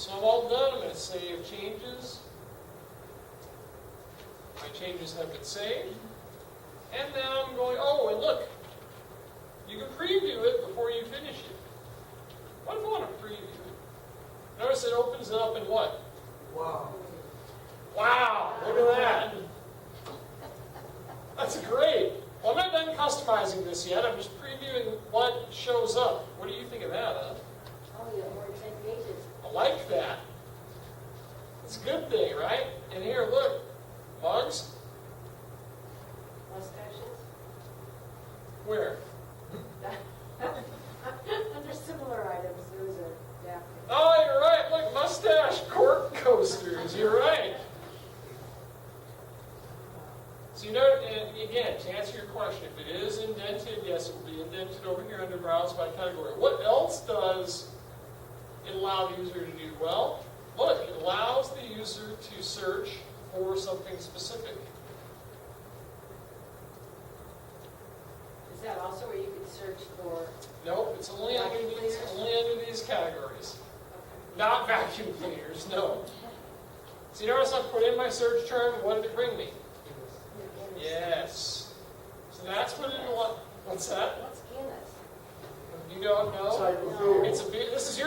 So I'm all done. I'm going to save changes. My changes have been saved. And now I'm going, oh, and look. You can preview it before you finish it. What if I want to preview it? Notice it opens it up in what? Wow. Wow, look at that. That's great. Well, I'm not done customizing this yet. I'm just previewing what shows up. What do you think of that, huh? Oh, yeah, more than 10 pages. I like that. It's a good thing, right? And here, look. Mugs. Mustaches? Where? Under similar items, there was a napkin. Oh, you're right. Look, mustache cork coasters. You're right. So you know, and again, to answer your question, if it is indented, yes, it will be indented over here under Browse by Category. What else does it allow the user to do? Well, look, it allows the user to search for something specific. Is that also where you can search for? Nope, it's only under these categories. Okay. Not vacuum cleaners, no. So you notice I put in my search term, what did it bring me? Yes. So that's what it was. What's that? What's Guinness? You don't know? No. It's a beer. This is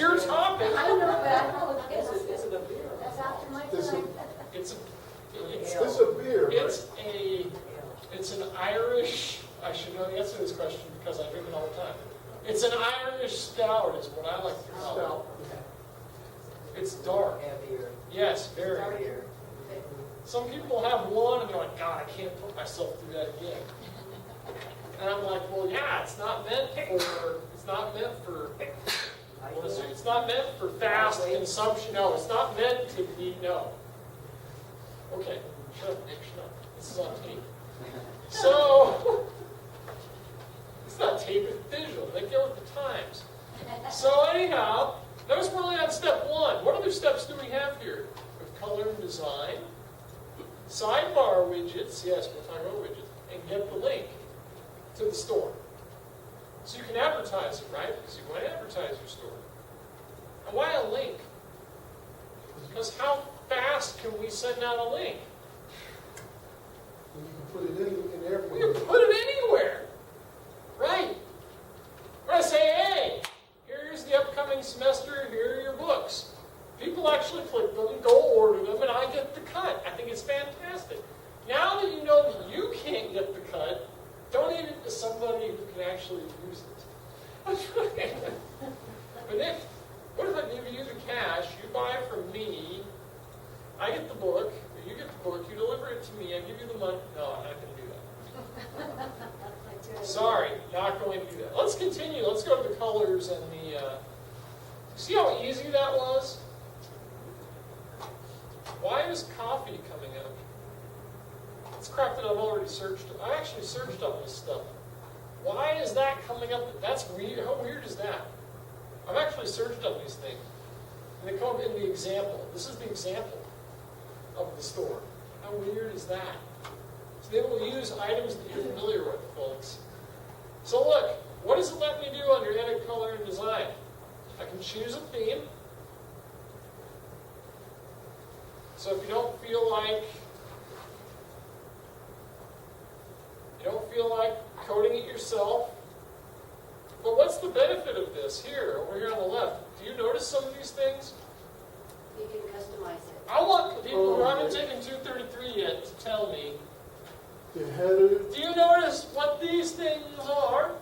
your topic. I know, but I know what Guinness is. Is it a beer? That's after my This is- time. It's It's a beer, right? it's an Irish. I should know the answer to this question because I drink it all the time. It's an Irish stout, is what I like to call Stout. it. It's dark. Heavier. Yes, very. Heavier. Some people have one and they're like, God, I can't put myself through that again. And I'm like, well, yeah, it's not meant for what is it? It's not meant for fast consumption. No, it's not meant to be, no. Okay, shut up, Nick, shut up. This is on tape. So, it's not tape, it's digital. They go with the times. So anyhow, notice we're only on step one. What other steps do we have here? We have color and design. Sidebar widgets, yes, we'll talk about widgets, and get the link to the store. So you can advertise it, right? Because you want to advertise your store. And why a link? Because how fast can we send out a link? And you can put it in We everywhere. can put it anywhere. Right. We're going to say, hey, here's the upcoming semester, here are your books. People actually click them, go order them, and I get the cut. I think it's fantastic. Now that you know that you can't get the cut, donate it to somebody who can actually use it. But Nick, what if I give you the cash, you buy it from me, I get the book, you get the book, you deliver it to me, I give you the money. No, I'm not going to do that. Sorry, not going to do that. Let's continue. Let's go to the colors and the... see how easy that was? Why is coffee coming up? It's crap that I've already searched. I actually searched on this stuff. Why is that coming up? That's weird. How weird is that? I've actually searched on these things. And they come up in the example. This is the example of the store. How weird is that? So they will use items that you're familiar with, folks. So look, what does it let me do under edit color and design? I can choose a theme. So if you don't feel like coding it yourself, but what's the benefit of this here, over here on the left? Do you notice some of these things? You can customize it. I want people who haven't taken 233 yet to tell me, The header, do you notice what these things are?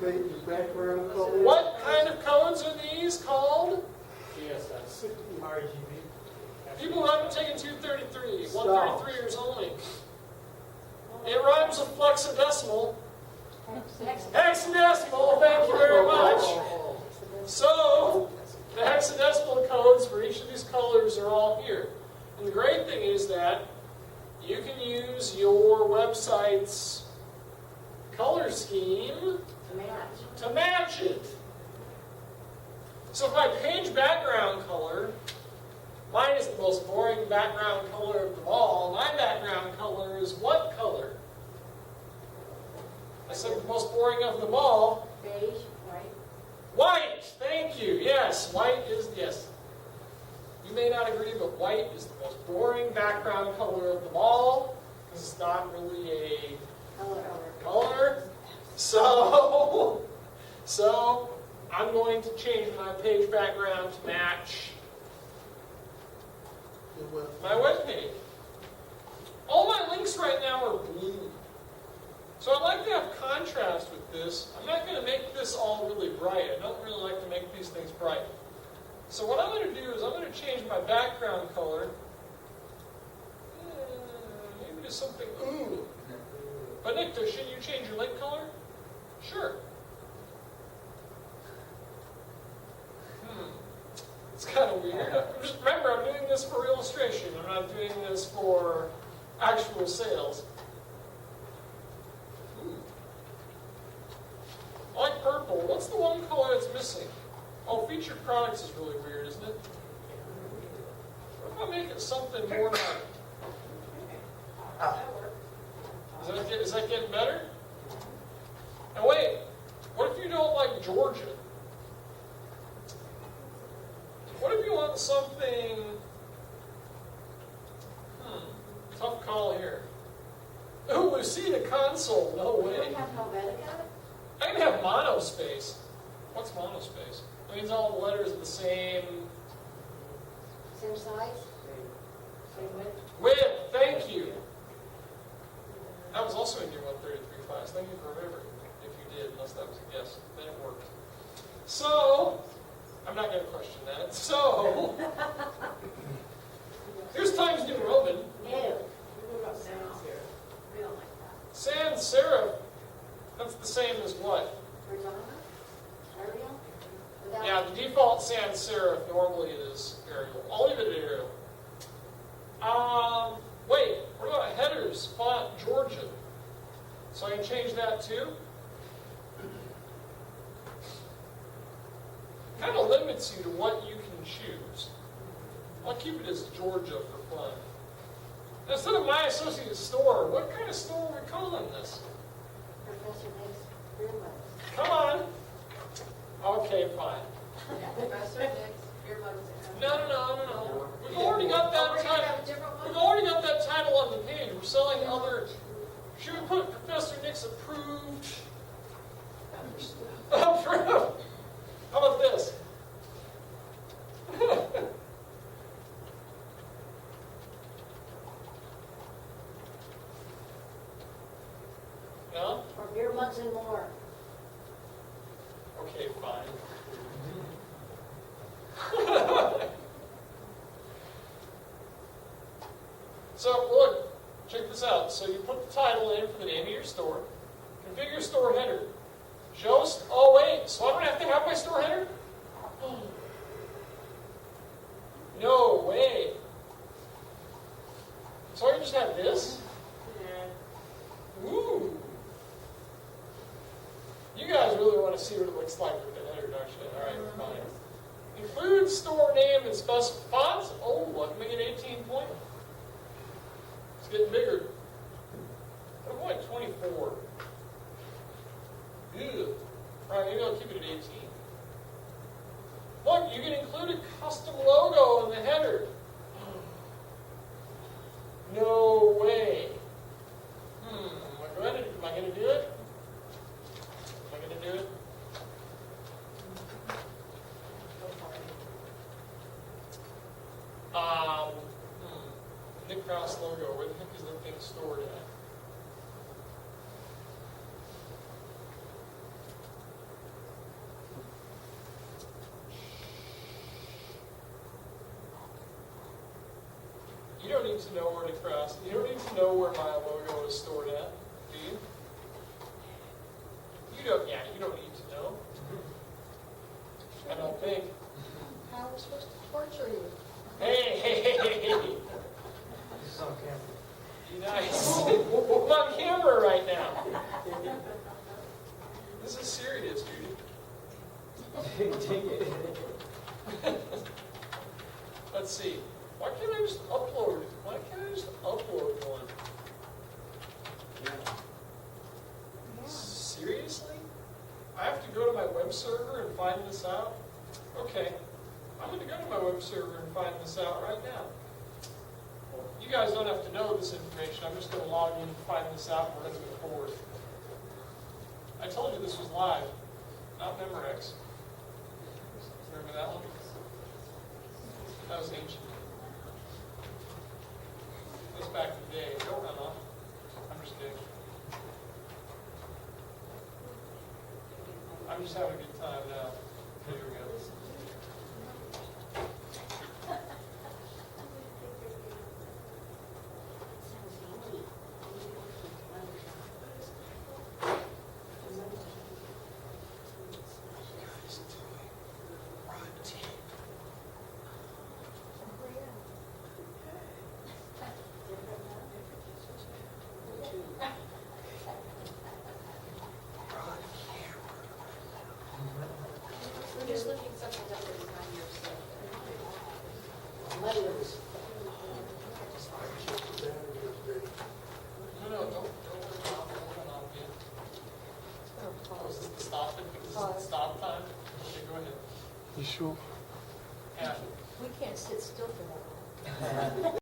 the background color. What kind of codes are these called? CSS. RGB. People who haven't taken 233, 133ers only. It rhymes with flexidecimal. Hexadecimal, thank you very much. So, the hexadecimal codes for each of these colors are all here. And the great thing is that you can use your website's color scheme to match it. So if my page background color, mine is the most boring background color of them all. My background color is what color? I said the most boring of them all. Beige, white. White! Thank you. Yes, white is, yes. may not agree, but white is the most boring background color of them all, because it's not really a color. So I'm going to change my page background to match my web page. All my links right now are blue. So I'd like to have contrast with this. I'm not going to make this all really bright. I don't really like to make these things bright. So what I'm going to do is I'm going to change my background color. Maybe to something, ooh. But Nick, shouldn't you change your link color? Sure. It's kind of weird. Just remember, I'm doing this for illustration. I'm not doing this for actual sales. I like purple. What's the one color that's missing? Oh, featured products is really weird, isn't it? What if I make it something more like... Is that getting better? Now wait, what if you don't like Georgia? What if you want something... tough call here. Ooh, we see the console. No We way. don't have Helvetica? I can have monospace. What's monospace? It means all the letters are the same Same size? Same width? width. Thank you. That was also in your 133 class. Thank you for remembering. If you did, unless that was a guess, then it worked. So, I'm not going to question that. So, here's Times New Roman. No. What about sans here? We don't like that. Sans serif. That's the same as what? Horizontal? Arial? Without- Yeah, the default sans serif normally is Arial. I'll leave it at Arial. Wait, what about headers, font, Georgia? So I can change that too? Kind of limits you to what you can choose. I'll keep it as Georgia for fun. Instead of My Associate Store, what kind of store are we calling this? Professor Nick's beer mugs. Come on. Okay, fine. Professor Nick's beer mugs. No. We've already got that title. We've already got that title on the page. We're selling other. Should we put Professor Nick's approved? Approved. How about this? No? Or beer mugs and more. Okay, fine. So, look, check this out. So you put the title in for the name of your store. Configure store header. Oh wait, so I don't have to have my store header? No way. So I can just have this? Ooh. You guys really want to see what it looks like with the header, don't you? All right, fine. Include store name and specify fonts. Oh, I can make it 18 point. It's getting bigger. I'm like 24. Ew. All right, maybe I'll keep it at 18. Look, you can include a custom logo in the header. No way. Am I going to do it? Am I going to do it? Nick Krause logo. Where the heck is that thing stored at? You don't need to know where Nick Krause. You don't need to know where my logo is stored at, do you? You don't. Yeah, you don't need to know. I don't think. How are we supposed to torture you? Hey. This is on camera. Nice. I'm on camera right now. This is serious, Judy. Let's see. Why can't I just upload? Why can't I just upload one? Seriously? I have to go to my web server and find this out? Okay. I'm going to go to my web server and find this out. You guys don't have to know this information. I'm just going to log in and find this out, and we're going to move forward. I told you this was live, not Memorex. Remember that one? That was ancient. That was back in the day. Don't run off. I'm just kidding. I'm just having a good time now. There we go. We're just looking something up that is not yours. Letters. No, don't run off yet. Oh, is this the stop? Is this the stop time? Okay, go ahead. You sure? Yeah. We can't sit still for that long.